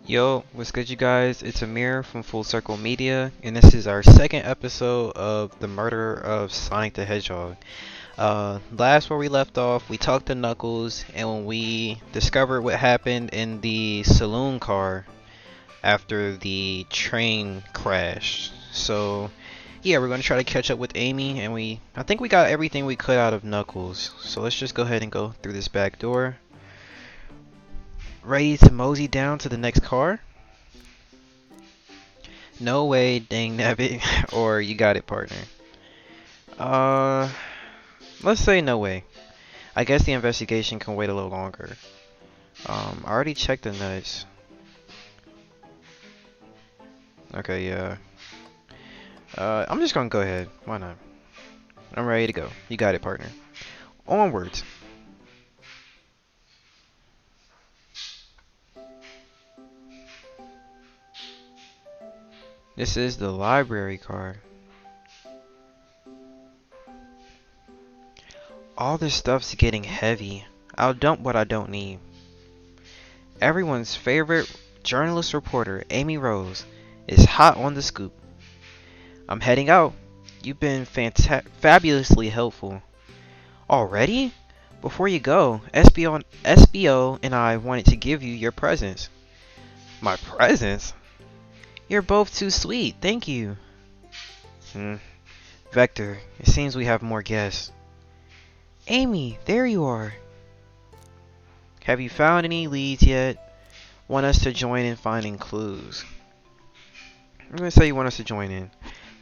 Yo, what's good, you guys? It's Amir from Full Circle Media, and this is our second episode of the murder of Sonic the Hedgehog. Last where we left off, we talked to Knuckles, and when we discovered what happened in the saloon car after the train crashed. So, yeah, we're gonna try to catch up with Amy, and I think we got everything we could out of Knuckles. So let's just go ahead and go through this back door. Ready to mosey down to the next car? No way, dang nabbit. Or you got it, partner. Uh, let's say no way. I guess the investigation can wait a little longer. I already checked the nuts. Okay, yeah. I'm just gonna go ahead. Why not? I'm ready to go. You got it, partner. Onwards. This is the library car. All this stuff's getting heavy. I'll dump what I don't need. Everyone's favorite journalist reporter, Amy Rose, is hot on the scoop. I'm heading out. You've been fabulously helpful. Already? Before you go, SBO and I wanted to give you your presents. My presents? You're both too sweet, thank you. Vector, it seems we have more guests. Amy, there you are. Have you found any leads yet? Want us to join in finding clues? I'm gonna say you want us to join in.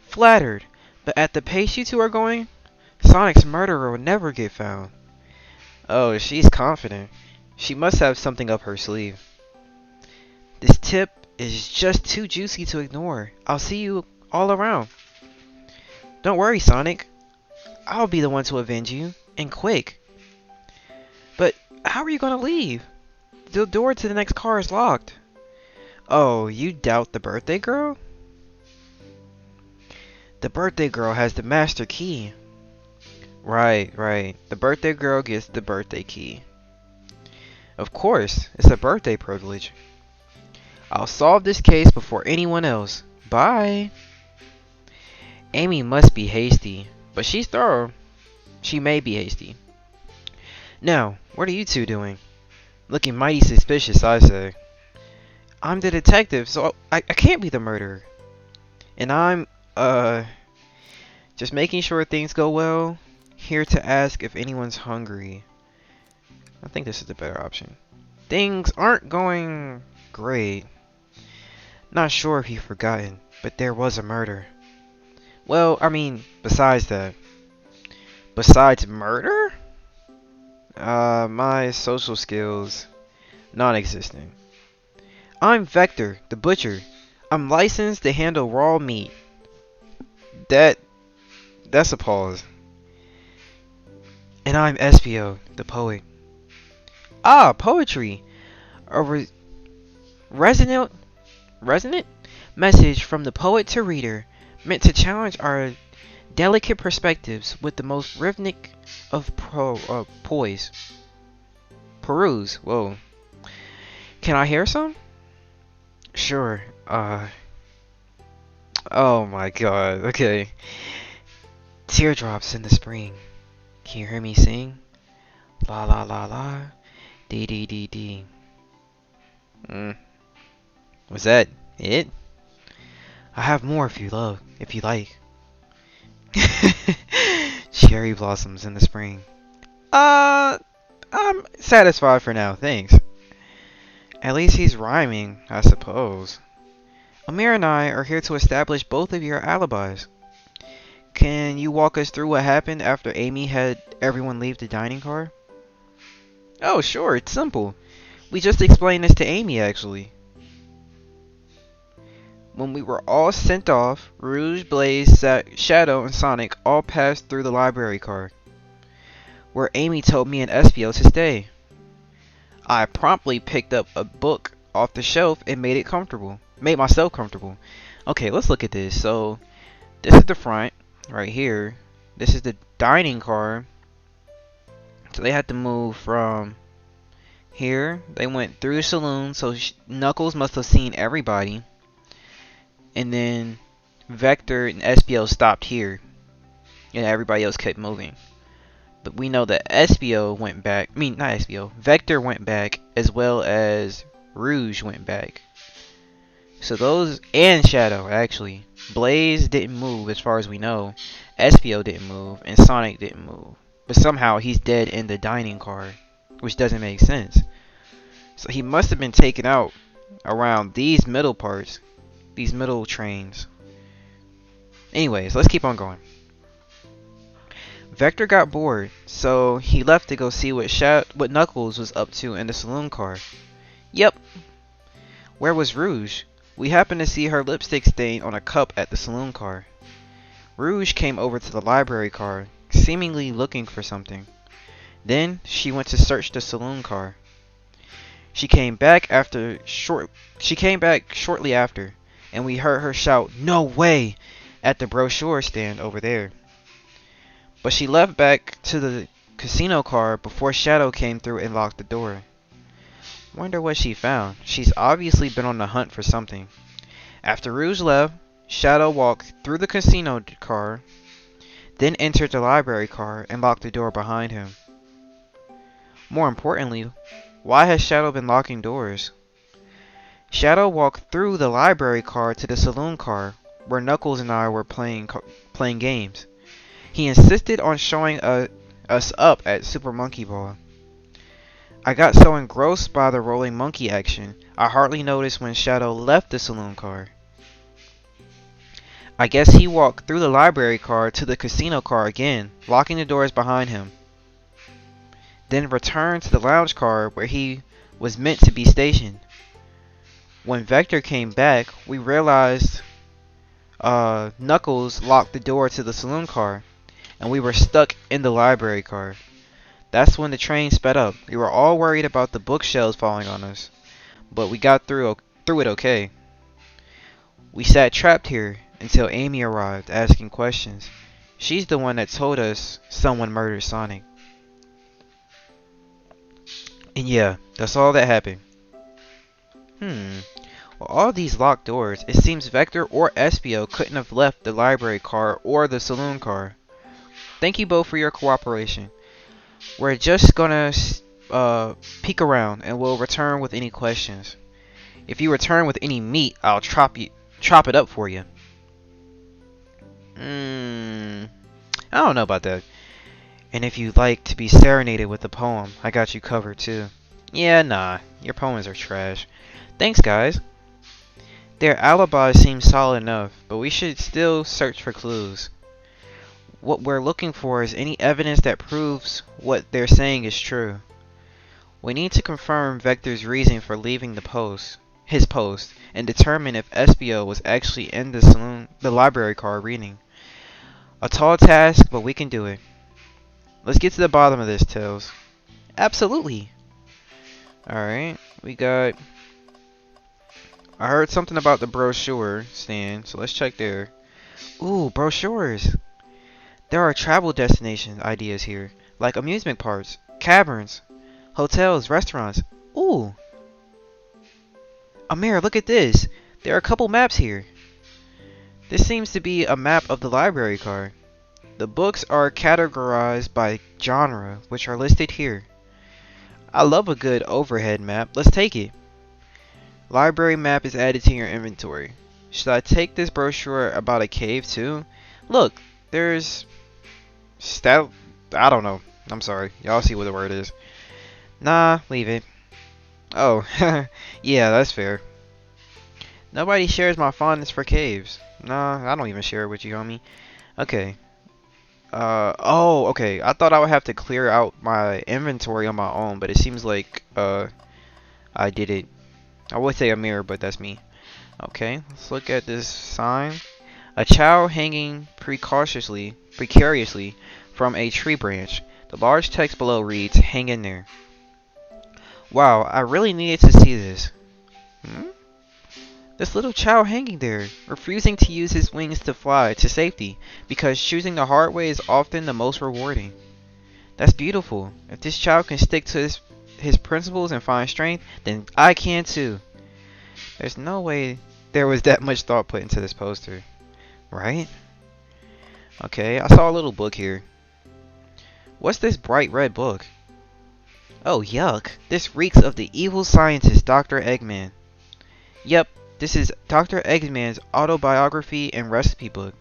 Flattered, but at the pace you two are going, Sonic's murderer will never get found. Oh, she's confident. She must have something up her sleeve. This tip is just too juicy to ignore. I'll see you all around. Don't worry, Sonic. I'll be the one to avenge you, and quick. But how are you gonna leave? The door to the next car is locked. Oh, you doubt the birthday girl? The birthday girl has the master key. Right. The birthday girl gets the birthday key. Of course, it's a birthday privilege. I'll solve this case before anyone else. Bye. Amy must be hasty, but she's thorough. She may be hasty. Now, what are you two doing? Looking mighty suspicious, I say. I'm the detective, so I can't be the murderer. And I'm, just making sure things go well. Here to ask if anyone's hungry. I think this is the better option. Things aren't going great. Not sure if you've forgotten, but there was a murder. Well, I mean, besides that. Besides murder? My social skills, non-existent. I'm Vector, the butcher. I'm licensed to handle raw meat. That's a pause. And I'm SBO, the poet. Ah, poetry. A resonant message from the poet to reader, meant to challenge our delicate perspectives with the most rhythmic of poise. Peruse. Whoa. Can I hear some? Sure. Oh my god. Okay. Teardrops in the spring. Can you hear me sing? La la la la. Dee dee dee dee. Was that it? I have more if you like. Cherry blossoms in the spring. I'm satisfied for now, thanks. At least he's rhyming, I suppose. Amir and I are here to establish both of your alibis. Can you walk us through what happened after Amy had everyone leave the dining car? Oh, sure, it's simple. We just explained this to Amy, actually. When we were all sent off, Rouge, Blaze, Shadow, and Sonic all passed through the library car, where Amy told me and Espio to stay. I promptly picked up a book off the shelf and made myself comfortable. Okay, let's look at this. So, this is the front, right here. This is the dining car. So they had to move from Here, they went through the saloon, so Knuckles must have seen everybody. And then Vector and SBO stopped here, and everybody else kept moving. But we know that SBO went back. I mean, not SBO. Vector went back, as well as Rouge went back. So those, and Shadow, actually. Blaze didn't move, as far as we know. SBO didn't move, and Sonic didn't move. But somehow he's dead in the dining car, which doesn't make sense. So he must have been taken out around these middle parts, these middle trains. Anyways, let's keep on going. Vector got bored, so he left to go see what Knuckles was up to in the saloon car. Yep. Where was Rouge? We happened to see her lipstick stain on a cup at the saloon car. Rouge came over to the library car, seemingly looking for something. Then she went to search the saloon car. She came back shortly after, and we heard her shout, "No way!" at the brochure stand over there. But she left back to the casino car before Shadow came through and locked the door. Wonder what she found. She's obviously been on the hunt for something. After Rouge left, Shadow walked through the casino car, then entered the library car and locked the door behind him. More importantly, why has Shadow been locking doors? Shadow walked through the library car to the saloon car, where Knuckles and I were playing games. He insisted on showing us up at Super Monkey Ball. I got so engrossed by the rolling monkey action, I hardly noticed when Shadow left the saloon car. I guess he walked through the library car to the casino car again, locking the doors behind him. Then returned to the lounge car where he was meant to be stationed. When Vector came back, we realized Knuckles locked the door to the saloon car, and we were stuck in the library car. That's when the train sped up. We were all worried about the bookshelves falling on us, but we got through it okay. We sat trapped here until Amy arrived, asking questions. She's the one that told us someone murdered Sonic. And yeah, that's all that happened. Well, all these locked doors, it seems Vector or SBO couldn't have left the library car or the saloon car. Thank you both for your cooperation. We're just gonna peek around and we'll return with any questions. If you return with any meat, I'll chop it up for you. I don't know about that. And if you'd like to be serenaded with a poem, I got you covered too. Yeah, nah, your poems are trash. Thanks, guys. Their alibi seems solid enough, but we should still search for clues. What we're looking for is any evidence that proves what they're saying is true. We need to confirm Vector's reason for leaving his post, and determine if SBO was actually in the library car reading. A tall task, but we can do it. Let's get to the bottom of this, Tails. Absolutely. Alright, I heard something about the brochure stand, so let's check there. Ooh, brochures. There are travel destination ideas here, like amusement parks, caverns, hotels, restaurants. Ooh. Amir, look at this. There are a couple maps here. This seems to be a map of the library car. The books are categorized by genre, which are listed here. I love a good overhead map. Let's take it. Library map is added to your inventory. Should I take this brochure about a cave too? Look, there's I don't know. I'm sorry. Y'all see what the word is. Nah, leave it. Oh, yeah, that's fair. Nobody shares my fondness for caves. Nah, I don't even share it with you, homie. Okay. Oh, okay. I thought I would have to clear out my inventory on my own, but it seems like, I did it. I would say a mirror, but that's me. Okay, let's look at this sign. A child hanging precariously from a tree branch. The large text below reads, "Hang in there." Wow, I really needed to see this. This little child hanging there, refusing to use his wings to fly to safety, because choosing the hard way is often the most rewarding. That's beautiful. If this child can stick to his principles and find strength, then I can too. There's no way there was that much thought put into this poster, right? Okay, I saw a little book here. What's this bright red book? Oh, yuck. This reeks of the evil scientist, Dr. Eggman. Yep, this is Dr. Eggman's autobiography and recipe book.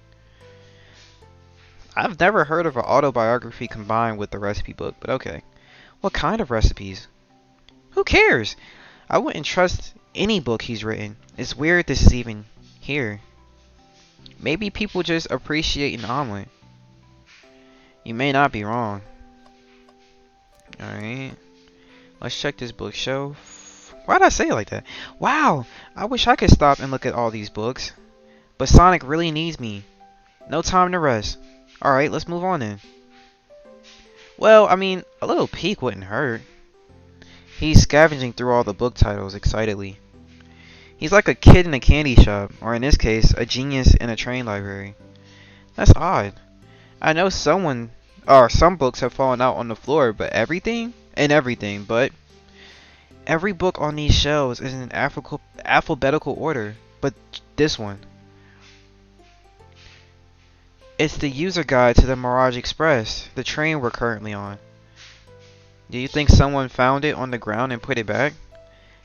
I've never heard of an autobiography combined with the recipe book, but okay. What kind of recipes? Who cares? I wouldn't trust any book he's written. It's weird this is even here. Maybe people just appreciate an omelet. You may not be wrong. Alright. Let's check this bookshelf. Why'd I say it like that? Wow! I wish I could stop and look at all these books. But Sonic really needs me. No time to rest. Alright, let's move on then. Well, I mean, a little peek wouldn't hurt. He's scavenging through all the book titles excitedly. He's like a kid in a candy shop, or in this case, a genius in a train library. That's odd. I know some books have fallen out on the floor, but everything, but every book on these shelves is in alphabetical order, but this one. It's the user guide to the Mirage Express, the train we're currently on. Do you think someone found it on the ground and put it back?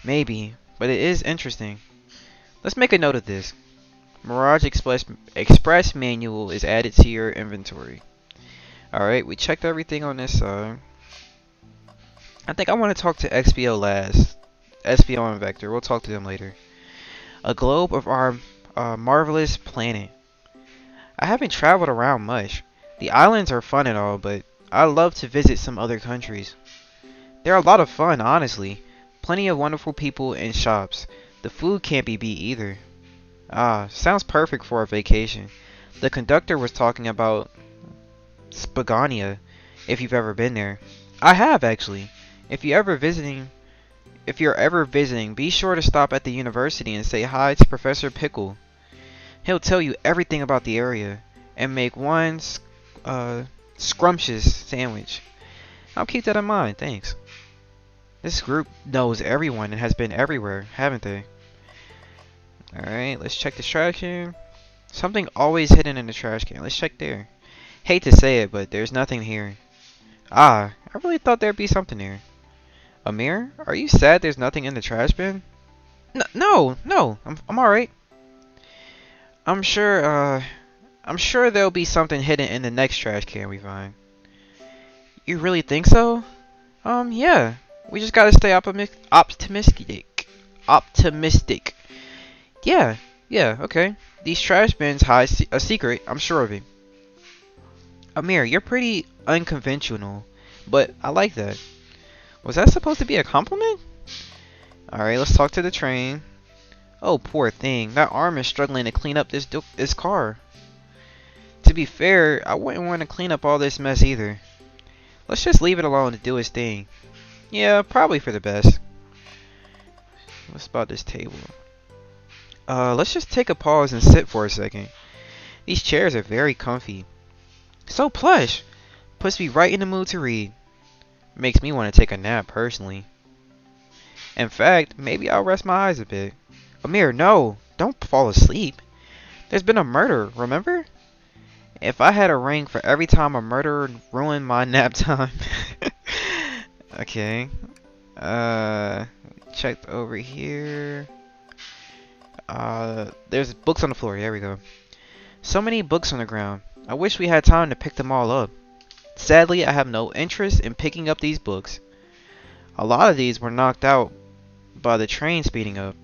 Maybe, but it is interesting. Let's make a note of this. Mirage Express manual is added to your inventory. Alright, we checked everything on this side. I think I want to talk to XPO last. SPO and Vector, we'll talk to them later. A globe of our marvelous planet. I haven't traveled around much. The islands are fun and all, but I love to visit some other countries. They're a lot of fun, honestly. Plenty of wonderful people and shops. The food can't be beat either. Ah, sounds perfect for a vacation. The conductor was talking about Spagania, if you've ever been there. I have, actually. If you're ever visiting, be sure to stop at the university and say hi to Professor Pickle. He'll tell you everything about the area and make one scrumptious sandwich. I'll keep that in mind, thanks. This group knows everyone and has been everywhere, haven't they? Alright, let's check the trash can. Something always hidden in the trash can. Let's check there. Hate to say it, but there's nothing here. Ah, I really thought there'd be something there. Amir, are you sad there's nothing in the trash bin? No, I'm alright. I'm sure there'll be something hidden in the next trash can we find. You really think so? Yeah. We just gotta stay optimistic. Yeah, okay. These trash bins hide a secret, I'm sure of it. Amir, you're pretty unconventional, but I like that. Was that supposed to be a compliment? Alright, let's talk to the train. Oh, poor thing. That arm is struggling to clean up this car. To be fair, I wouldn't want to clean up all this mess either. Let's just leave it alone to do its thing. Yeah, probably for the best. What's about this table? Let's just take a pause and sit for a second. These chairs are very comfy. So plush! Puts me right in the mood to read. Makes me want to take a nap, personally. In fact, maybe I'll rest my eyes a bit. Amir, no! Don't fall asleep. There's been a murder, remember? If I had a ring for every time a murderer ruined my nap time. Okay. Checked over here. There's books on the floor. There we go. So many books on the ground. I wish we had time to pick them all up. Sadly, I have no interest in picking up these books. A lot of these were knocked out by the train speeding up.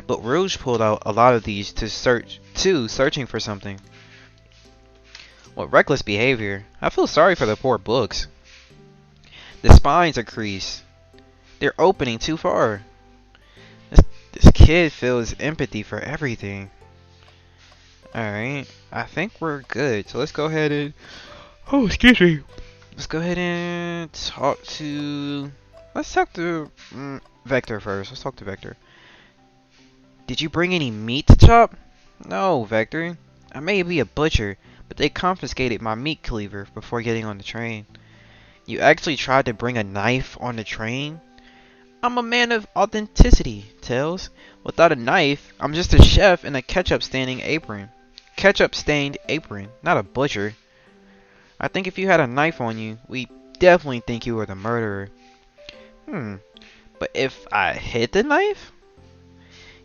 But Rouge pulled out a lot of these searching for something. What reckless behavior. I feel sorry for the poor books. The spines are creased. They're opening too far. This kid feels empathy for everything. Alright, I think we're good. So let's go ahead and... Oh, excuse me. Let's go ahead and talk to... Let's talk to Vector first. Let's talk to Vector. Did you bring any meat to chop? No, Vector. I may be a butcher, but they confiscated my meat cleaver before getting on the train. You actually tried to bring a knife on the train? I'm a man of authenticity, Tails. Without a knife, I'm just a chef in a ketchup-stained apron. Ketchup-stained apron, not a butcher. I think if you had a knife on you, we definitely think you were the murderer. But if I hid the knife?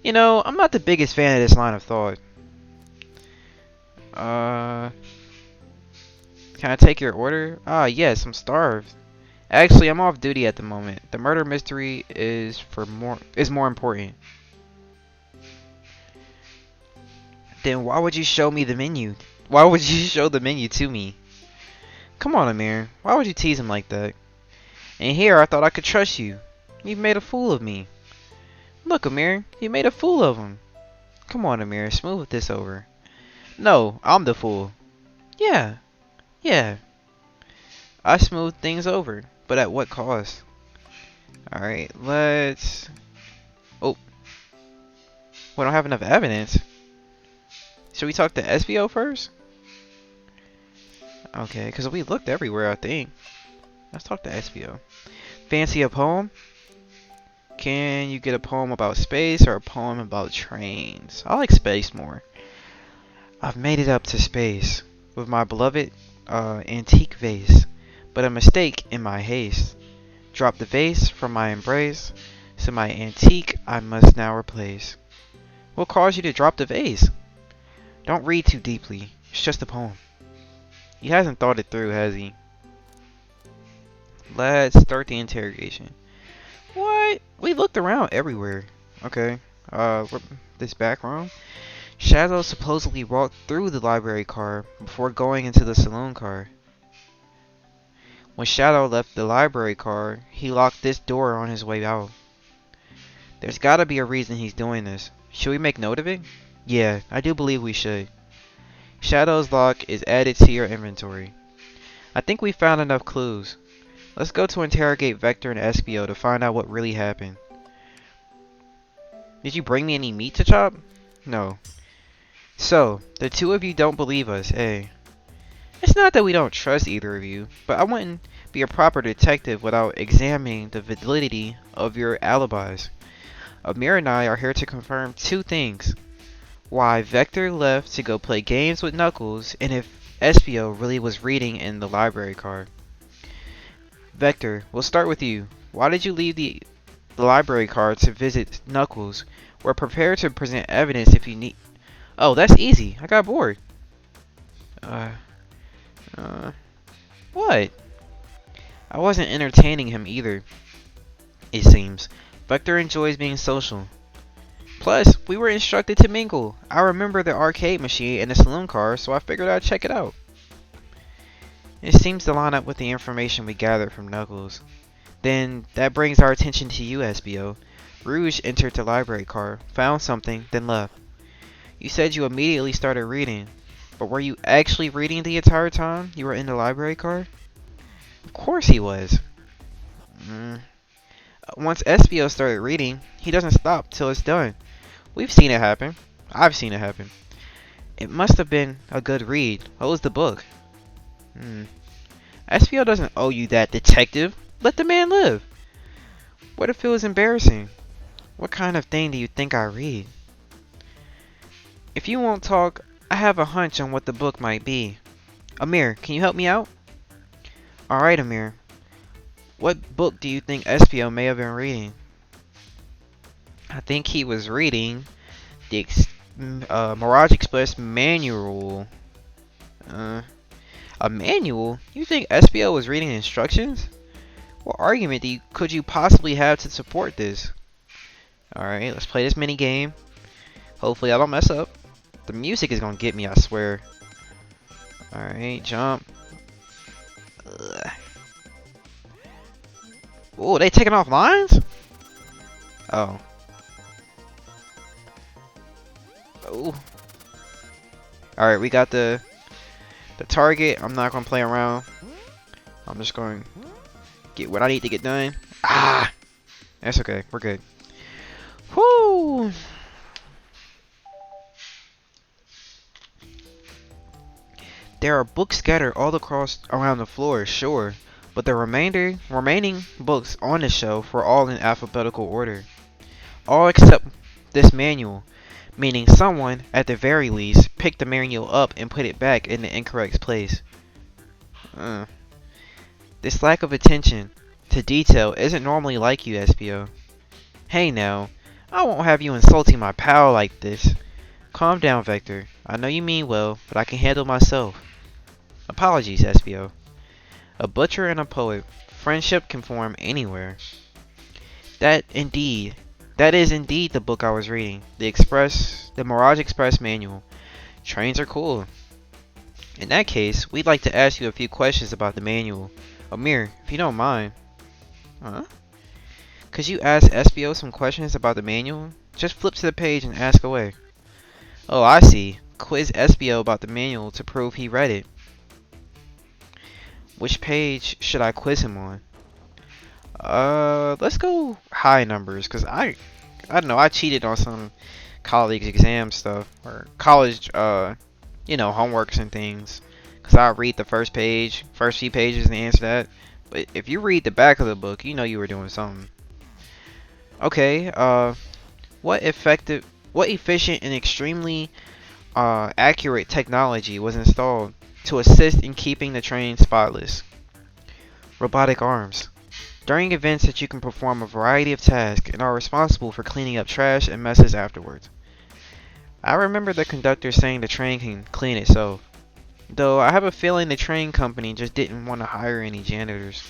You know, I'm not the biggest fan of this line of thought. Can I take your order? Ah, yes, I'm starved. Actually, I'm off duty at the moment. The murder mystery is more important. Then why would you show me the menu? Why would you show the menu to me? Come on, Amir. Why would you tease him like that? And here, I thought I could trust you. You've made a fool of me. Look, Amir, you made a fool of him. Come on, Amir, smooth this over. No, I'm the fool. Yeah, yeah. I smooth things over, but at what cost? Alright, let's... Oh. We don't have enough evidence. Should we talk to SBO first? Okay, because we looked everywhere, I think. Let's talk to SBO. Fancy a poem? Can you get a poem about space or a poem about trains? I like space more. I've made it up to space with my beloved antique vase, but a mistake in my haste. Dropped the vase from my embrace, so my antique I must now replace. What caused you to drop the vase? Don't read too deeply. It's just a poem. He hasn't thought it through, has he? Let's start the interrogation. What? We looked around everywhere. Okay. This back room? Shadow supposedly walked through the library car before going into the saloon car. When Shadow left the library car, he locked this door on his way out. There's gotta be a reason he's doing this. Should we make note of it? Yeah, I do believe we should. Shadow's lock is added to your inventory. I think we found enough clues. Let's go to interrogate Vector and SBO to find out what really happened. Did you bring me any meat to chop? No. So, the two of you don't believe us, eh? It's not that we don't trust either of you, but I wouldn't be a proper detective without examining the validity of your alibis. Amir and I are here to confirm two things. Why Vector left to go play games with Knuckles, and if SBO really was reading in the library car. Vector, we'll start with you. Why did you leave the library car to visit Knuckles? We're prepared to present evidence if you need... Oh, that's easy. I got bored. What? I wasn't entertaining him either, it seems. Vector enjoys being social. Plus, we were instructed to mingle. I remember the arcade machine and the saloon car, so I figured I'd check it out. It seems to line up with the information we gathered from Knuckles. Then, that brings our attention to you, SBO. Rouge entered the library car, found something, then left. You said you immediately started reading, but were you actually reading the entire time you were in the library car? Of course he was. Once SBO started reading, he doesn't stop till it's done. We've seen it happen. I've seen it happen. It must have been a good read. What was the book? SBO doesn't owe you that, detective. Let the man live. What if it was embarrassing? What kind of thing do you think I read? If you won't talk, I have a hunch on what the book might be. Amir, can you help me out? Alright, Amir. What book do you think SBO may have been reading? I think he was reading the Mirage Express manual. A manual? You think SBO was reading instructions? What argument could you possibly have to support this? Alright, let's play this mini game. Hopefully I don't mess up. The music is gonna get me, I swear. Alright, jump. Oh, they taking off lines? Oh. Oh. Alright, we got the target. I'm not gonna play around. I'm just going to get what I need to get done. Ah! That's okay. We're good. Whoo! There are books scattered all across around the floor, sure. but the remaining books on the shelf were all in alphabetical order. All except this manual, meaning someone, at the very least, picked the manual up and put it back in the incorrect place. Uh, this lack of attention to detail isn't normally like you, SPO. Hey now, I won't have you insulting my pal like this. Calm down, Vector. I know you mean well, but I can handle myself. Apologies, SPO. A butcher and a poet. Friendship can form anywhere. That indeed. That is indeed the book I was reading. The Mirage Express manual. Trains are cool. In that case, we'd like to ask you a few questions about the manual. Amir, if you don't mind. Huh? Could you ask SBO some questions about the manual? Just flip to the page and ask away. Oh, I see. Quiz SBO about the manual to prove he read it. Which page should I quiz him on? Let's go high numbers, cause I don't know, I cheated on some college exam stuff or college homeworks and things. Cause I read the first few pages and answer that. But if you read the back of the book, you know you were doing something. Okay, what efficient and extremely accurate technology was installed to assist in keeping the train spotless? Robotic arms. During events that you can perform a variety of tasks and are responsible for cleaning up trash and messes afterwards. I remember the conductor saying the train can clean itself, though I have a feeling the train company just didn't want to hire any janitors.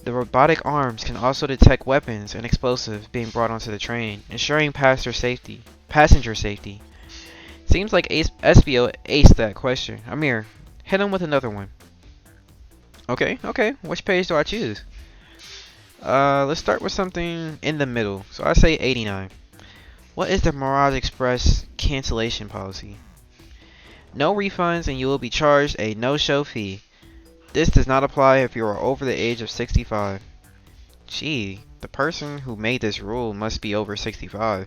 The robotic arms can also detect weapons and explosives being brought onto the train, ensuring passenger safety. Seems like SBO aced that question. Amir, hit him with another one. Okay. Which page do I choose? Let's start with something in the middle. So I say 89. What is the Mirage Express cancellation policy? No refunds and you will be charged a no-show fee. This does not apply if you are over the age of 65. Gee, the person who made this rule must be over 65.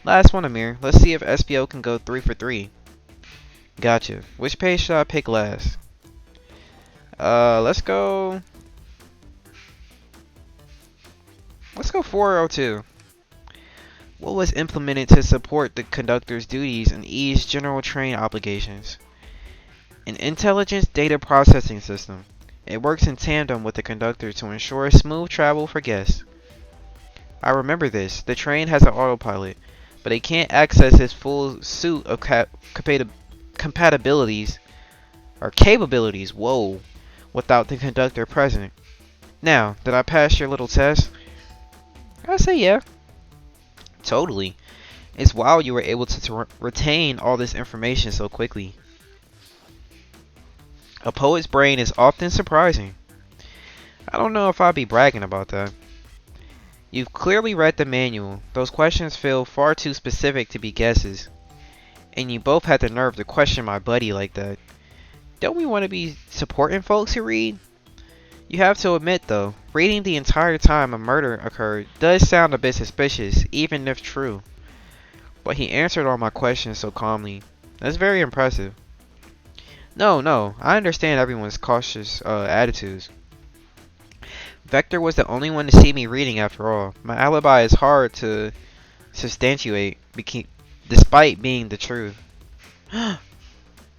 Last one, Amir. Let's see if SPO can go 3 for 3. Gotcha. Which page should I pick last? Let's go 402. What was implemented to support the conductor's duties and ease general train obligations? An intelligence data processing system. It works in tandem with the conductor to ensure smooth travel for guests. I remember this. The train has an autopilot, but it can't access its full suite of capabilities, without the conductor present. Now, did I pass your little test? I say yeah. Totally. It's wild you were able to retain all this information so quickly. A poet's brain is often surprising. I don't know if I'd be bragging about that. You've clearly read the manual. Those questions feel far too specific to be guesses. And you both had the nerve to question my buddy like that. Don't we want to be supporting folks who read? You have to admit though, reading the entire time a murder occurred does sound a bit suspicious, even if true. But he answered all my questions so calmly. That's very impressive. No, I understand everyone's cautious attitudes. Vector was the only one to see me reading after all. My alibi is hard to substantiate, despite being the truth.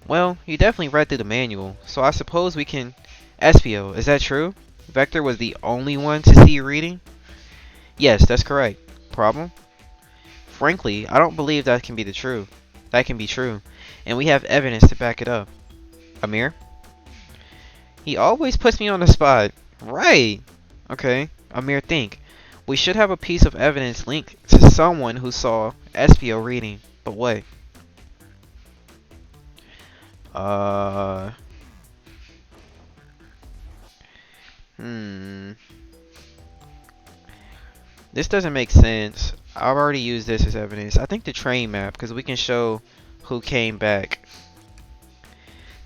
Well, you definitely read through the manual, so I suppose we can... SPO, is that true? Vector was the only one to see you reading? Yes, that's correct. Problem? Frankly, I don't believe that can be true, and we have evidence to back it up. Amir? He always puts me on the spot. Right. Okay, Amir, think. We should have a piece of evidence linked to someone who saw SPO reading, but what? This doesn't make sense. I've already used this as evidence. I think the train map, because we can show who came back.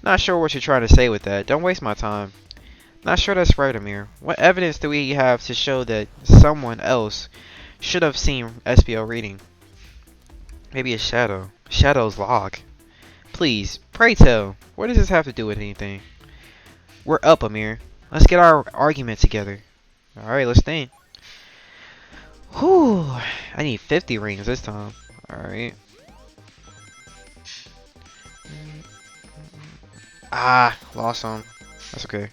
Not sure what you're trying to say with that. Don't waste my time. Not sure that's right, Amir. What evidence do we have to show that someone else should have seen SPO reading? Maybe a shadow. Shadow's log. Please, pray tell. What does this have to do with anything? We're up, Amir. Let's get our argument together. Alright, let's think. Whew. I need 50 rings this time. Alright. Ah, lost some. That's okay.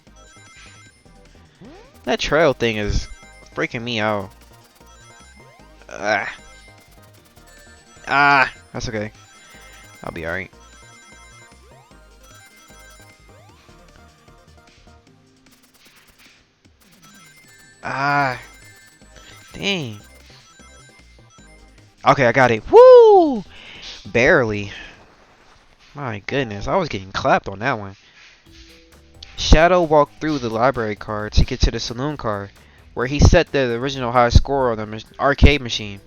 That trail thing is freaking me out. Ah. Ah, that's okay. I'll be alright. Ah. Dang. Okay, I got it. Woo! Barely. My goodness, I was getting clapped on that one. Shadow walked through the library car to get to the saloon car, where he set the original high score on the arcade machine.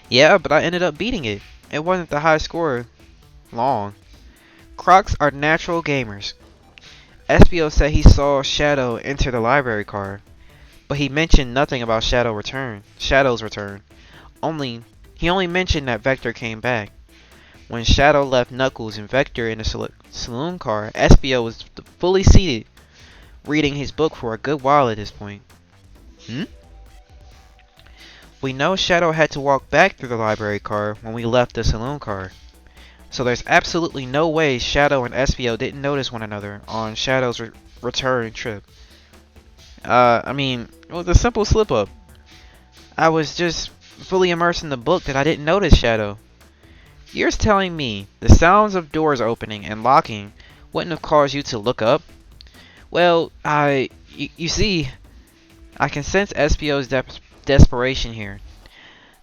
Yeah, but I ended up beating it. It wasn't the high score long. Crocs are natural gamers. SBO said he saw Shadow enter the library car, but he mentioned nothing about Shadow's return. He only mentioned that Vector came back. When Shadow left Knuckles and Vector in the saloon car, SBO was fully seated, reading his book for a good while at this point. We know Shadow had to walk back through the library car when we left the saloon car. So there's absolutely no way Shadow and SBO didn't notice one another on Shadow's return trip. I mean, it was a simple slip up. I was just fully immersed in the book that I didn't notice Shadow. You're telling me the sounds of doors opening and locking wouldn't have caused you to look up? Well, you see, I can sense SBO's desperation here.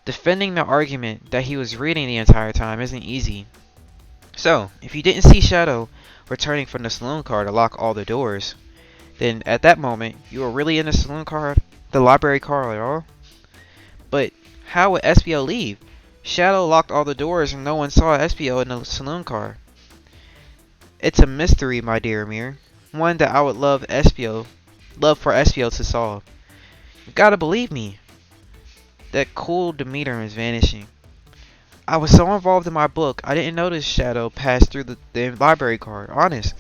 Defending the argument that he was reading the entire time isn't easy. So, if you didn't see Shadow returning from the saloon car to lock all the doors, then at that moment, you were really in the library car at all? But how would SBO leave? Shadow locked all the doors and no one saw SBO in the saloon car. It's a mystery, my dear Amir. One that I would love for SBO to solve. You gotta believe me. That cool demeanor is vanishing. I was so involved in my book, I didn't notice Shadow pass through the library car, honest.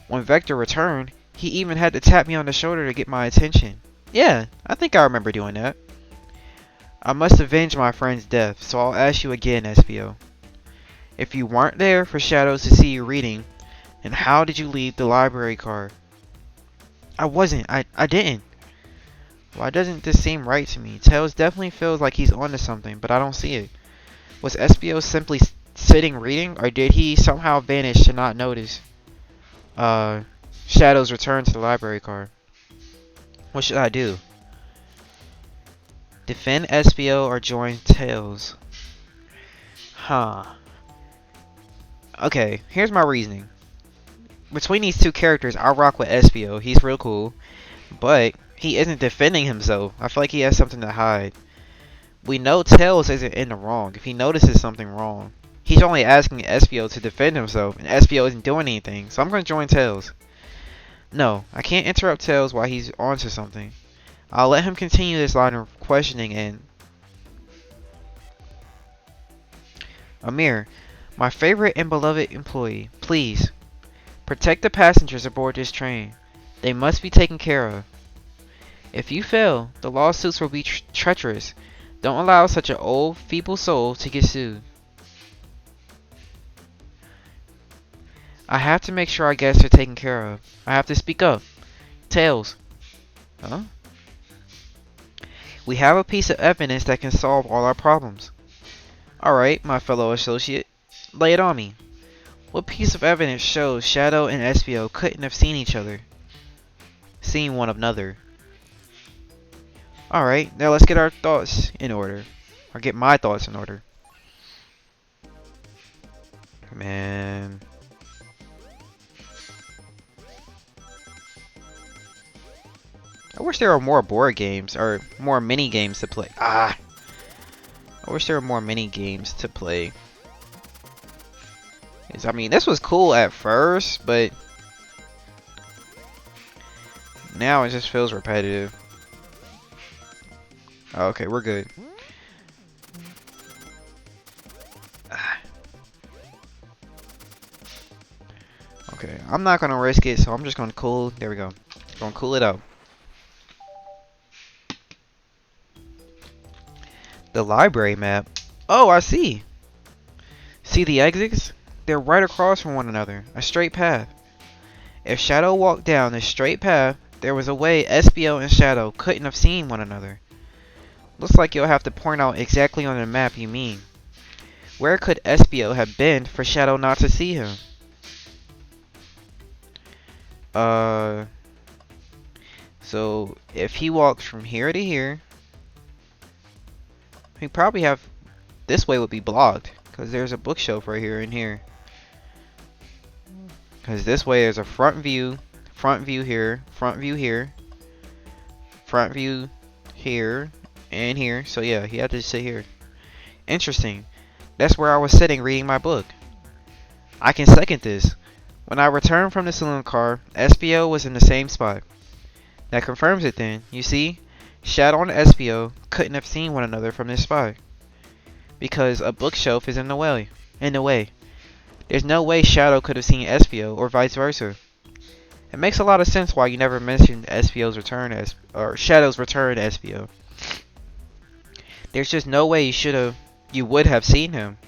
When Vector returned, he even had to tap me on the shoulder to get my attention. Yeah, I think I remember doing that. I must avenge my friend's death, so I'll ask you again, SBO. If you weren't there for Shadows to see you reading, then how did you leave the library car? I wasn't. I didn't. Why doesn't this seem right to me? Tails definitely feels like he's onto something, but I don't see it. Was SBO simply sitting reading, or did he somehow vanish to not notice Shadow's return to the library car? What should I do? Defend SBO or join Tails? Huh. Okay, here's my reasoning. Between these two characters, I'll rock with SBO. He's real cool. But he isn't defending himself. I feel like he has something to hide. We know Tails isn't in the wrong if he notices something wrong. He's only asking SBO to defend himself, and SBO isn't doing anything, so I'm going to join Tails. No, I can't interrupt Tails while he's onto something. I'll let him continue this line of questioning and... Amir, my favorite and beloved employee, please, protect the passengers aboard this train. They must be taken care of. If you fail, the lawsuits will be treacherous. Don't allow such an old, feeble soul to get sued. I have to make sure our guests are taken care of. I have to speak up. Tails. Huh? We have a piece of evidence that can solve all our problems. Alright, my fellow associate. Lay it on me. What piece of evidence shows Shadow and SBO couldn't have seen one another? Alright, now let's get our thoughts in order. Or get my thoughts in order. Man. I wish there were more board games or more mini games to play. I wish there were more mini games to play. I mean, this was cool at first, but now it just feels repetitive. Okay, we're good. Okay, I'm not gonna risk it, so I'm just gonna cool. There we go. Gonna cool it out. The library map. Oh, I see. See the exits? They're right across from one another. A straight path. If Shadow walked down this straight path, there was a way SBO and Shadow couldn't have seen one another. Looks like you'll have to point out exactly on the map you mean. Where could SBO have been for Shadow not to see him? So if he walked from here to here, he probably have, this way would be blocked because there's a bookshelf right here and here. Because this way is a front view here, front view here, front view here, and here. So yeah, he had to sit here. Interesting. That's where I was sitting reading my book. I can second this. When I returned from the saloon car, SBO was in the same spot. That confirms it then. You see, Shadow and SBO couldn't have seen one another from this spot. Because a bookshelf is in the way. There's no way Shadow could have seen SBO or vice versa. It makes a lot of sense why you never mentioned SBO's return or Shadow's return to SBO. There's just no way you would have seen him.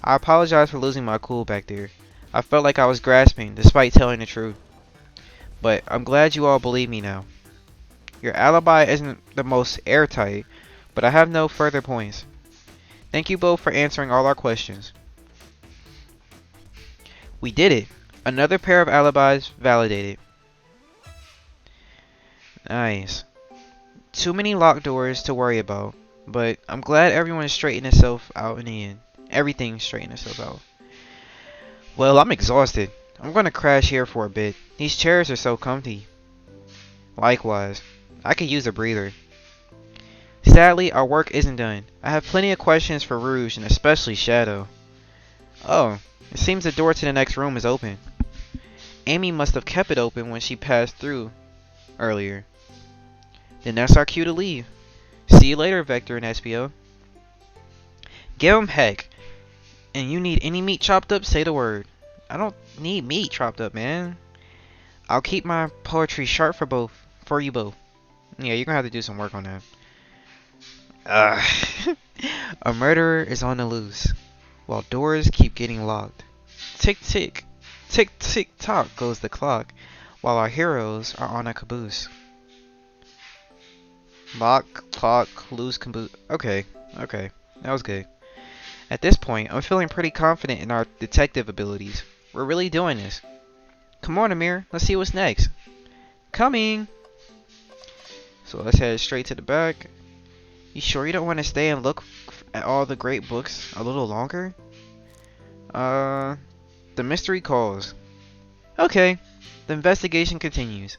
I apologize for losing my cool back there. I felt like I was grasping despite telling the truth. But I'm glad you all believe me now. Your alibi isn't the most airtight, but I have no further points. Thank you both for answering all our questions. We did it. Another pair of alibis validated. Nice. Too many locked doors to worry about, but I'm glad everyone straightened itself out in the end. Everything straightened itself out. Well, I'm exhausted. I'm gonna crash here for a bit. These chairs are so comfy. Likewise. I could use a breather. Sadly, our work isn't done. I have plenty of questions for Rouge and especially Shadow. Oh, it seems the door to the next room is open. Amy must have kept it open when she passed through earlier. Then that's our cue to leave. See you later, Vector and SBO. Give him heck. And you need any meat chopped up, say the word. I don't need meat chopped up, man. I'll keep my poetry sharp for you both. Yeah, you're gonna have to do some work on that. A murderer is on the loose, while doors keep getting locked. Tick tick, tick tick tock goes the clock, while our heroes are on a caboose. Lock, clock, loose, caboose. Okay, that was good. At this point, I'm feeling pretty confident in our detective abilities. We're really doing this. Come on, Amir, let's see what's next. Coming! So let's head straight to the back. You sure you don't want to stay and look at all the great books a little longer? The mystery calls. Okay, the investigation continues.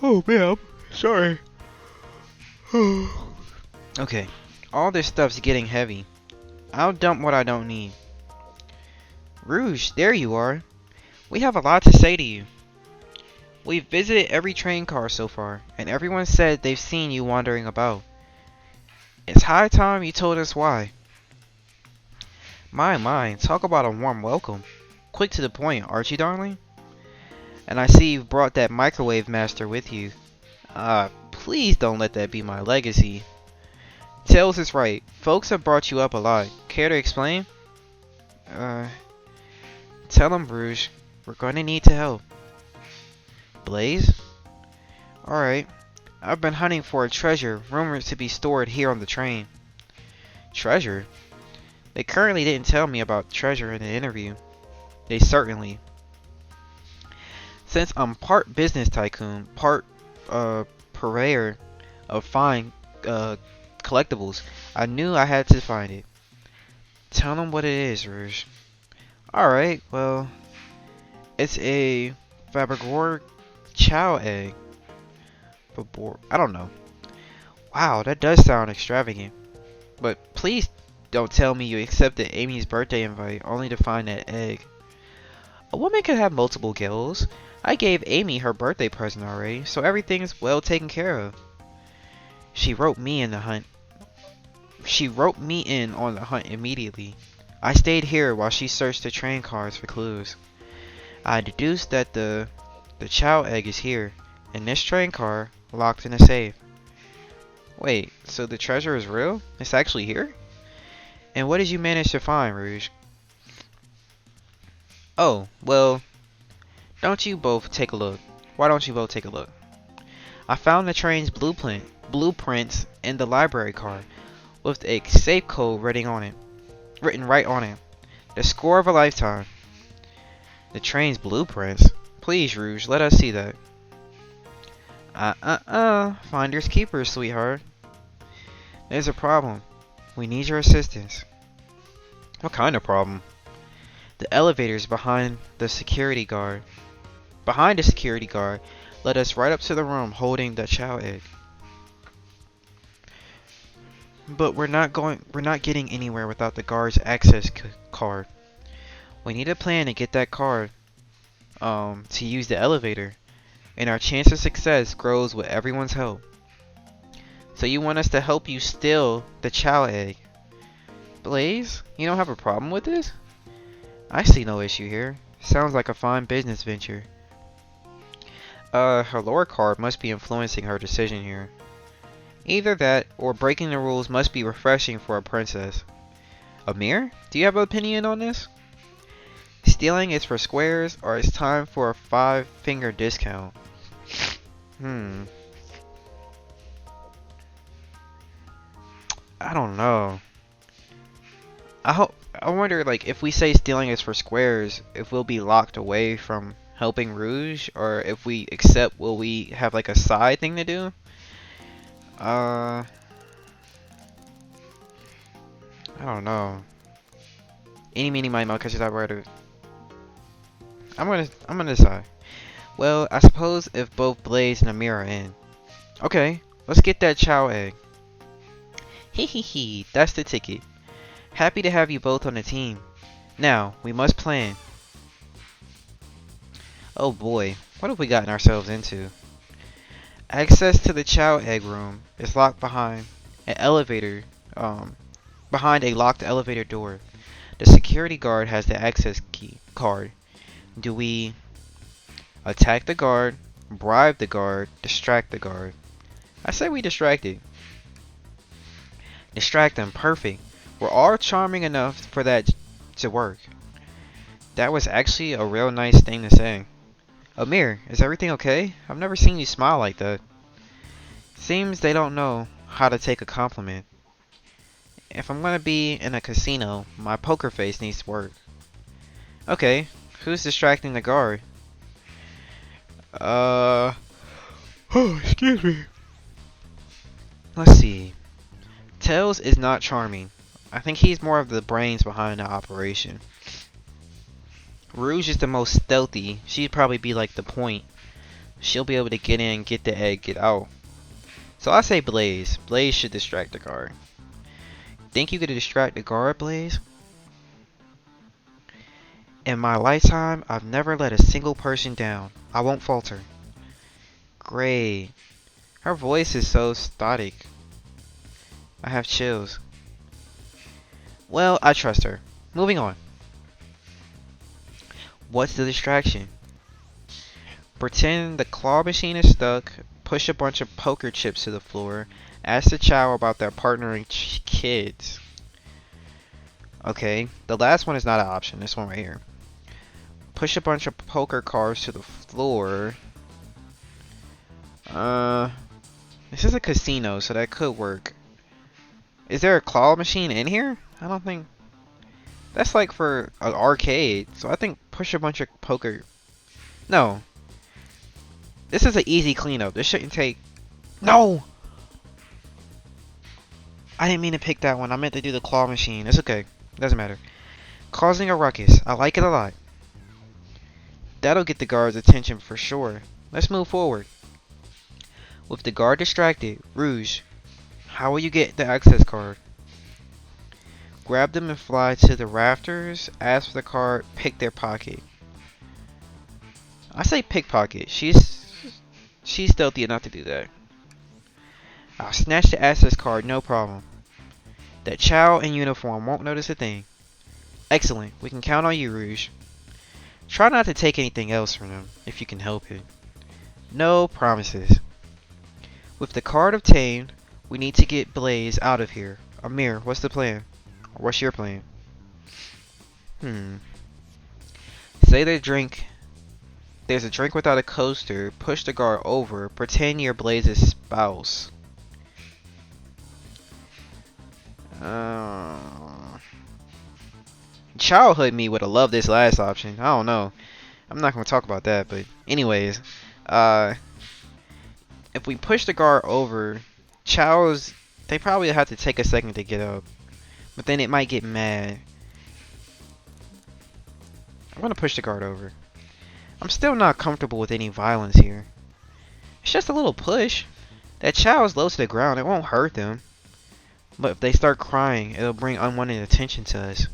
Oh man, I'm sorry. Okay, all this stuff's getting heavy. I'll dump what I don't need. Rouge, there you are. We have a lot to say to you. We've visited every train car so far, and everyone said they've seen you wandering about. It's high time you told us why. My, talk about a warm welcome. Quick to the point, aren't you, darling? And I see you've brought that microwave master with you. Please don't let that be my legacy. Tails is right. Folks have brought you up a lot. Care to explain? Tell them, Rouge. We're going to need to help. Blaze? Alright. I've been hunting for a treasure rumored to be stored here on the train. Treasure? They currently didn't tell me about treasure in the interview. They certainly. Since I'm part business tycoon, part purveyor of fine collectibles, I knew I had to find it. Tell them what it is, Rouge. Alright, well, it's a Fabergor Chow egg. I don't know. Wow, that does sound extravagant. But please don't tell me you accepted Amy's birthday invite only to find that egg. A woman can have multiple gills. I gave Amy her birthday present already, so everything is well taken care of. She wrote me in the hunt. She wrote me in on the hunt immediately. I stayed here while she searched the train cars for clues. I deduced that the child egg is here, in this train car, locked in a safe. Wait, so the treasure is real? It's actually here? And what did you manage to find, Rouge? Oh, well, don't you both take a look? Why don't you both take a look? I found the train's blueprints in the library car, with a safe code written right on it. The score of a lifetime. The train's blueprints? Please, Rouge, let us see that. Finders keepers, sweetheart. There's a problem. We need your assistance. What kind of problem? The elevators behind the security guard led us right up to the room holding the child egg. But we're not getting anywhere without the guard's access card. We need a plan to get that card to use the elevator, and our chance of success grows with everyone's help. So you want us to help you steal the child egg? Blaze, you don't have a problem with this? I see no issue here. Sounds like a fine business venture. Her lore card must be influencing her decision here. Either that, or breaking the rules must be refreshing for a princess. Amir, do you have an opinion on this? Stealing is for squares, or it's time for a 5-finger discount? I don't know. I wonder, like, if we say stealing is for squares, if we'll be locked away from helping Rouge, or if we accept, will we have like a side thing to do? I don't know. Any, meeny, miny, mo, catch that word. I'm gonna decide. Well, I suppose if both Blaze and Amir are in. Okay, let's get that chow egg. Hee, that's the ticket. Happy to have you both on the team. Now, we must plan. Oh boy, what have we gotten ourselves into? Access to the chow egg room is locked behind an elevator, behind a locked elevator door. The security guard has the access key card. Do we attack the guard, bribe the guard, distract the guard? I say we distract it. Distract them, perfect. We're all charming enough for that to work. That was actually a real nice thing to say. Amir, is everything okay? I've never seen you smile like that. Seems they don't know how to take a compliment. If I'm gonna be in a casino, my poker face needs to work. Okay, who's distracting the guard? Oh, excuse me. Let's see. Tails is not charming. I think he's more of the brains behind the operation. Rouge is the most stealthy. She'd probably be like the point. She'll be able to get in, get the egg, get out. So I say Blaze. Blaze should distract the guard. Think you could distract the guard, Blaze? In my lifetime, I've never let a single person down. I won't falter. Great. Her voice is so static. I have chills. Well, I trust her. Moving on. What's the distraction? Pretend the claw machine is stuck, push a bunch of poker chips to the floor, ask the child about their partnering kids. Okay, the last one is not an option, this one right here. Push a bunch of poker cards to the floor. This is a casino, so that could work. Is there a claw machine in here? I don't think. That's like for an arcade, so I think push a bunch of poker. No. This is an easy cleanup. This shouldn't take. No! I didn't mean to pick that one. I meant to do the claw machine. It's okay. Doesn't matter. Causing a ruckus. I like it a lot. That'll get the guard's attention for sure. Let's move forward. With the guard distracted, Rouge, how will you get the access card? Grab them and fly to the rafters, ask for the card, pick their pocket. I say pickpocket. She's stealthy enough to do that. I'll snatch the access card, no problem. That child in uniform won't notice a thing. Excellent. We can count on you, Rouge. Try not to take anything else from them, if you can help it. No promises. With the card obtained, we need to get Blaze out of here. Amir, what's the plan? Or what's your plan? Say there's a drink without a coaster, push the guard over, pretend you're Blaze's spouse. Childhood me would have loved this last option. I don't know. I'm not gonna talk about that, but anyways, if we push the guard over, they probably have to take a second to get up, but then it might get mad. I'm gonna push the guard over. I'm still not comfortable with any violence here. It's just a little push. That child's low to the ground. It won't hurt them. But if they start crying, it'll bring unwanted attention to us.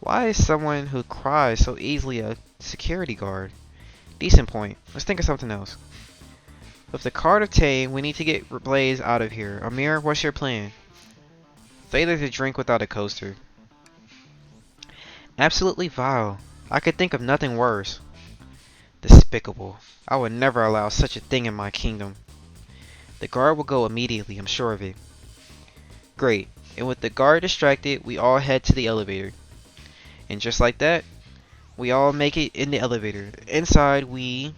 Why is someone who cries so easily a security guard? Decent point. Let's think of something else. With the card obtained, we need to get Blaze out of here. Amir, what's your plan? Say there's a drink without a coaster. Absolutely vile. I could think of nothing worse. Despicable. I would never allow such a thing in my kingdom. The guard will go immediately, I'm sure of it. Great. And with the guard distracted, we all head to the elevator. And just like that, we all make it in the elevator. Inside, we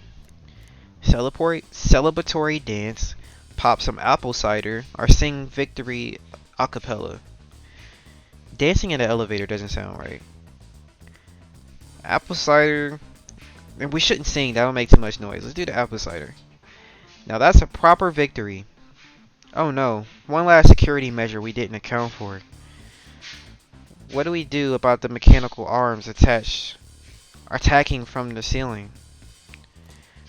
celebratory dance, pop some apple cider, or sing victory a cappella. Dancing in the elevator doesn't sound right. Apple cider, and we shouldn't sing, that'll make too much noise. Let's do the apple cider. Now that's a proper victory. Oh no, one last security measure we didn't account for. What do we do about the mechanical arms attacking from the ceiling?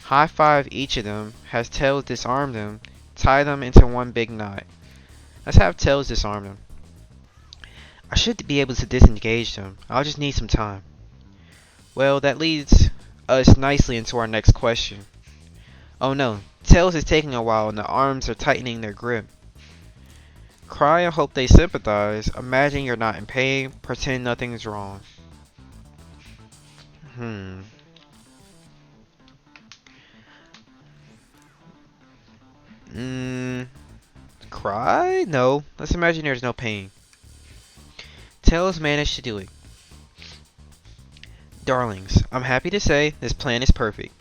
High five each of them, has Tails disarm them, tie them into one big knot. Let's have Tails disarm them. I should be able to disengage them, I'll just need some time. Well, that leads us nicely into our next question. Oh no, Tails is taking a while and the arms are tightening their grip. Cry and hope they sympathize. Imagine you're not in pain. Pretend nothing's wrong. Cry? No. Let's imagine there's no pain. Tails managed to do it. Darlings, I'm happy to say this plan is perfect.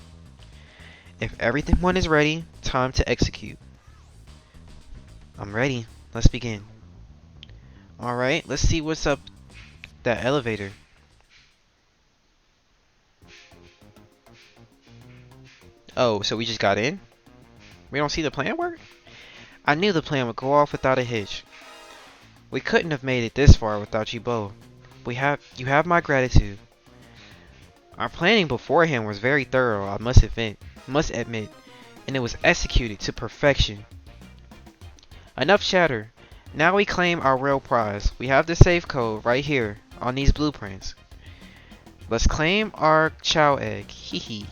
If everyone is ready, time to execute. I'm ready. Let's begin. Alright, let's see what's up that elevator. Oh, so we just got in? We don't see the plan work? I knew the plan would go off without a hitch. We couldn't have made it this far without you both. You have my gratitude. Our planning beforehand was very thorough, I must admit, and it was executed to perfection. Enough chatter. Now we claim our real prize. We have the safe code right here on these blueprints. Let's claim our chow egg. Hee hee.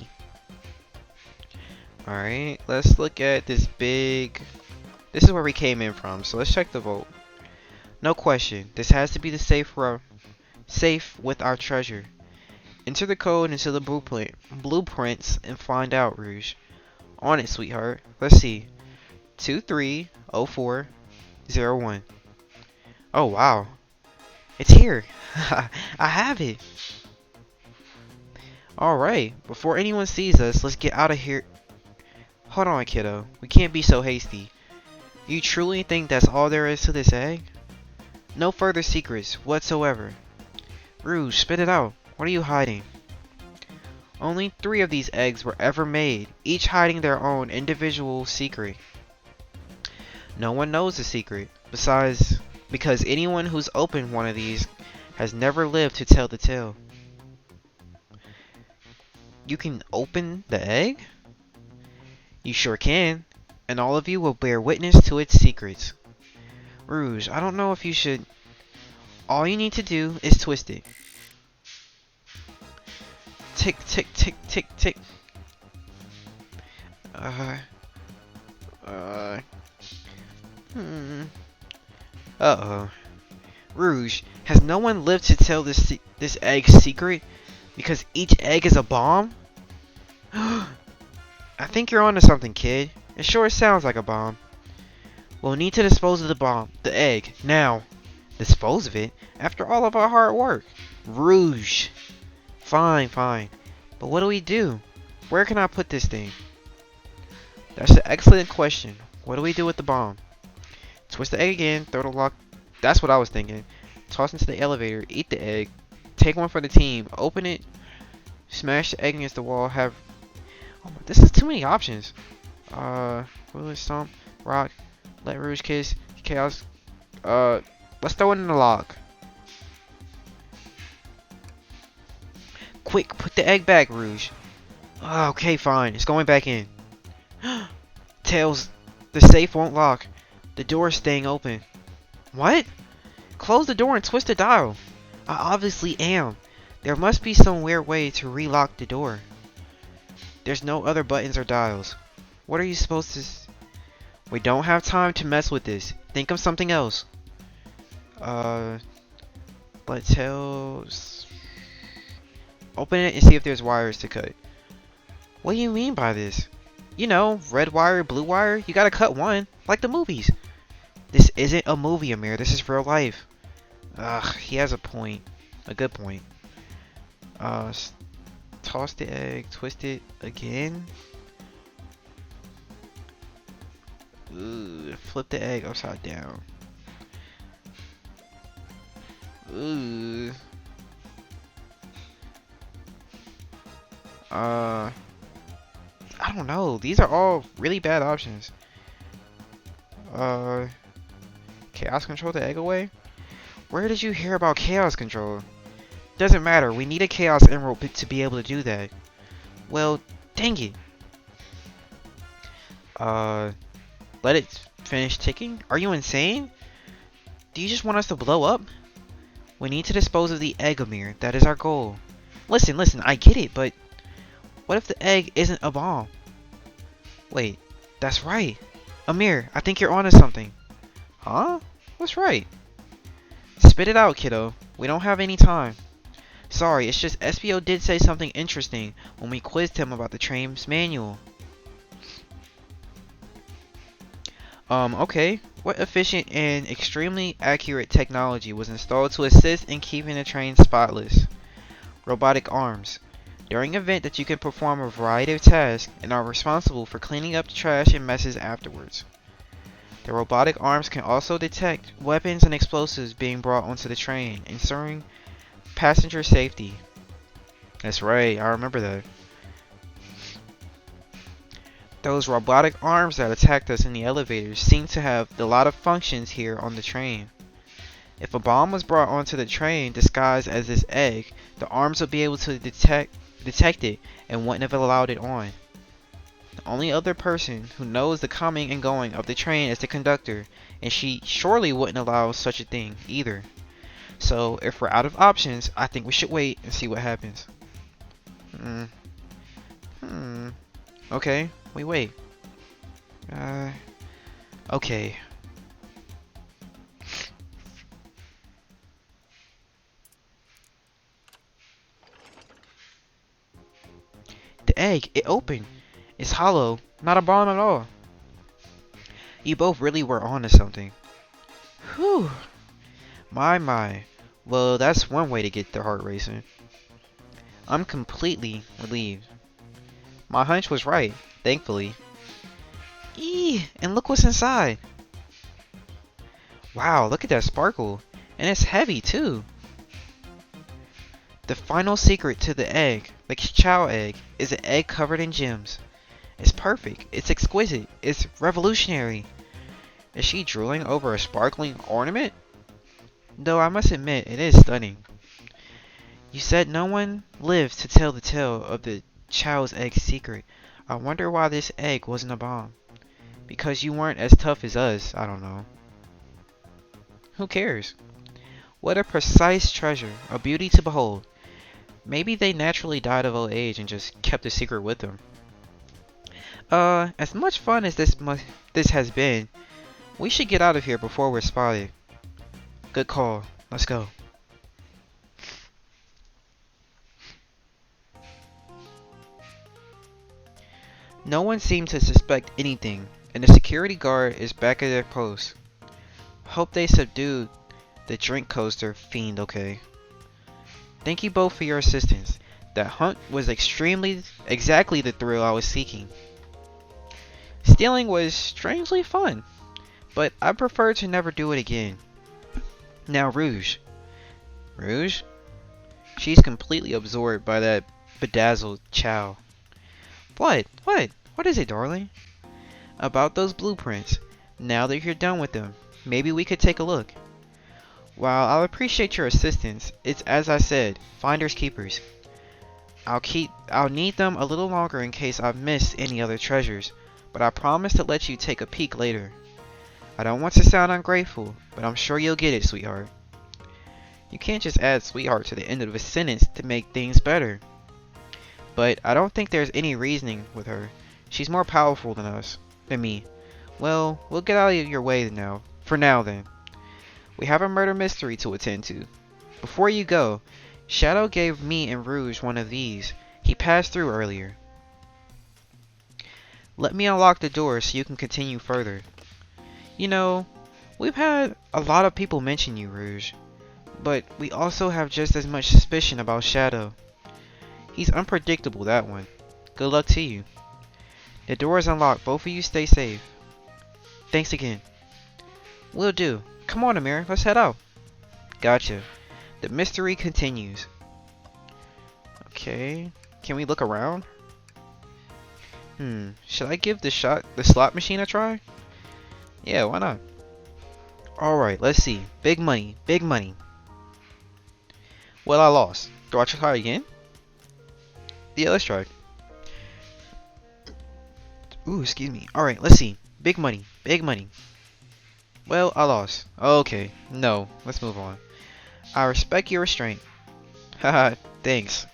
Alright, let's look at this big... This is where we came in from, so let's check the vote. No question, this has to be the safe with our treasure. Enter the code into the blueprints and find out, Rouge. On it, sweetheart. Let's see. 230401. Oh wow. It's here. I have it. Alright, before anyone sees us, let's get out of here. Hold on, kiddo. We can't be so hasty. You truly think that's all there is to this egg? No further secrets whatsoever. Rouge, spit it out. What are you hiding? Only 3 of these eggs were ever made, each hiding their own individual secret. No one knows the secret, because anyone who's opened one of these has never lived to tell the tale. You can open the egg? You sure can, and all of you will bear witness to its secrets. Rouge, I don't know if you should... All you need to do is twist it. Tick, tick, tick, tick, tick. Uh, uh, hmm. Uh-oh. Rouge, has no one lived to tell this egg's secret? Because each egg is a bomb? I think you're onto something, kid. It sure sounds like a bomb. We'll need to dispose of the egg, now. Dispose of it? After all of our hard work? Rouge. Fine, fine. But what do we do? Where can I put this thing? That's an excellent question. What do we do with the bomb? Twist the egg again, throw the lock. That's what I was thinking. Toss into the elevator, eat the egg, take one for the team, open it, smash the egg against the wall, have... Oh, this is too many options. Ruler, stomp, rock, let Rouge kiss, chaos. Let's throw it in the lock. Quick, put the egg back, Rouge. Okay, fine. It's going back in. Tails, the safe won't lock. The door is staying open. What? Close the door and twist the dial. I obviously am. There must be some weird way to relock the door. There's no other buttons or dials. What are you supposed to... We don't have time to mess with this. Think of something else. Let Tails... Open it and see if there's wires to cut. What do you mean by this? You know, red wire, blue wire, you gotta cut one, like the movies. This isn't a movie, Amir, this is real life. Ugh, he has a point. A good point. Toss the egg, twist it again. Flip the egg upside down. I don't know. These are all really bad options. Chaos control the egg away? Where did you hear about chaos control? Doesn't matter. We need a chaos emerald to be able to do that. Well, dang it. Let it finish ticking? Are you insane? Do you just want us to blow up? We need to dispose of the egg, Amir. That is our goal. Listen, I get it, but what if the egg isn't a bomb? Wait, that's right. Amir, I think you're onto something. Huh? What's right? Spit it out, kiddo. We don't have any time. Sorry, it's just SBO did say something interesting when we quizzed him about the train's manual. Okay. What efficient and extremely accurate technology was installed to assist in keeping the train spotless? Robotic arms. During an event that you can perform a variety of tasks and are responsible for cleaning up the trash and messes afterwards. The robotic arms can also detect weapons and explosives being brought onto the train, ensuring passenger safety. That's right, I remember that. Those robotic arms that attacked us in the elevators seem to have a lot of functions here on the train. If a bomb was brought onto the train disguised as this egg, the arms would be able to detect it and wouldn't have allowed it on. The only other person who knows the coming and going of the train is the conductor, and she surely wouldn't allow such a thing either. So if we're out of options, I think we should wait and see what happens. Okay, we wait. Okay. The egg, it opened. It's hollow, not a bomb at all. You both really were onto something. Whew. My. Well, that's one way to get the heart racing. I'm completely relieved. My hunch was right, thankfully. And look what's inside. Wow, look at that sparkle. And it's heavy too. The final secret to the egg, the chow egg, is an egg covered in gems. It's perfect, it's exquisite, it's revolutionary. Is she drooling over a sparkling ornament? Though I must admit, it is stunning. You said no one lived to tell the tale of the chow's egg secret. I wonder why this egg wasn't a bomb. Because you weren't as tough as us, I don't know. Who cares? What a precise treasure, a beauty to behold. Maybe they naturally died of old age and just kept the secret with them. As much fun as this has been, we should get out of here before we're spotted. Good call. Let's go. No one seemed to suspect anything, and the security guard is back at their post. Hope they subdued the drink coaster fiend okay. Thank you both for your assistance. That hunt was exactly the thrill I was seeking. Stealing was strangely fun, but I prefer to never do it again. Now Rouge. Rouge? She's completely absorbed by that bedazzled chow. What? What? What is it, darling? About those blueprints. Now that you're done with them, maybe we could take a look. While I'll appreciate your assistance, it's as I said, finders keepers. I'll need them a little longer in case I've missed any other treasures, but I promise to let you take a peek later. I don't want to sound ungrateful, but I'm sure you'll get it, sweetheart. You can't just add sweetheart to the end of a sentence to make things better. But I don't think there's any reasoning with her. She's more powerful than me. Well, we'll get out of your way now. For now, then. We have a murder mystery to attend to. Before you go, Shadow gave me and Rouge one of these. He passed through earlier. Let me unlock the door so you can continue further. You know, we've had a lot of people mention you, Rouge. But we also have just as much suspicion about Shadow. He's unpredictable, that one. Good luck to you. The door is unlocked. Both of you stay safe. Thanks again. Will do. Come on, Amir. Let's head out. Gotcha. The mystery continues. Okay. Can we look around? Should I give the slot machine a try? Yeah, why not? Alright, let's see. Big money. Big money. Well, I lost. Do I try again? Yeah, let's try. Ooh, excuse me. Alright, let's see. Big money. Big money. Well, I lost. Okay. No. Let's move on. I respect your restraint. Haha, thanks.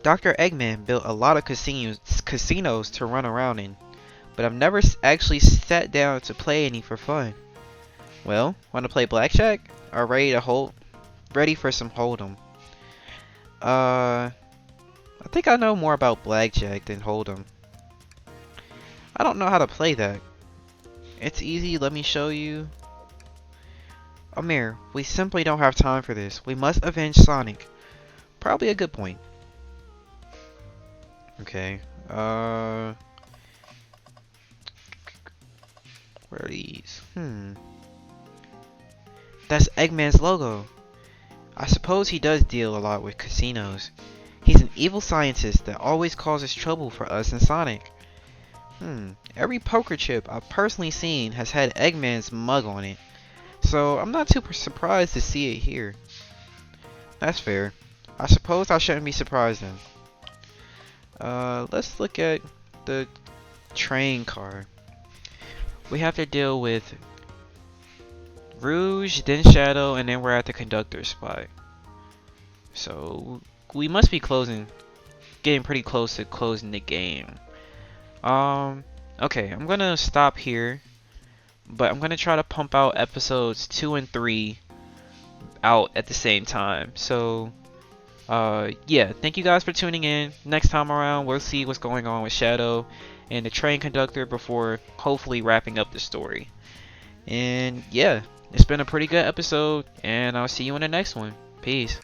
Dr. Eggman built a lot of casinos to run around in, but I've never actually sat down to play any for fun. Well, want to play blackjack? Or ready for some hold'em? I think I know more about blackjack than hold'em. I don't know how to play that. It's easy, let me show you. Amir, we simply don't have time for this. We must avenge Sonic. Probably a good point. Okay, where are these? That's Eggman's logo. I suppose he does deal a lot with casinos. He's an evil scientist that always causes trouble for us and Sonic. Every poker chip I've personally seen has had Eggman's mug on it, so I'm not too surprised to see it here. That's fair. I suppose I shouldn't be surprised then. Let's look at the train car. We have to deal with Rouge, then Shadow, and then we're at the conductor's spot. So we must be getting pretty close to closing the game. Okay, I'm gonna stop here, but I'm gonna try to pump out episodes 2 and 3 out at the same time. So yeah, thank you guys for tuning in. Next time around, we'll see what's going on with Shadow and the train conductor before hopefully wrapping up the story. And yeah, it's been a pretty good episode, and I'll see you in the next one. Peace.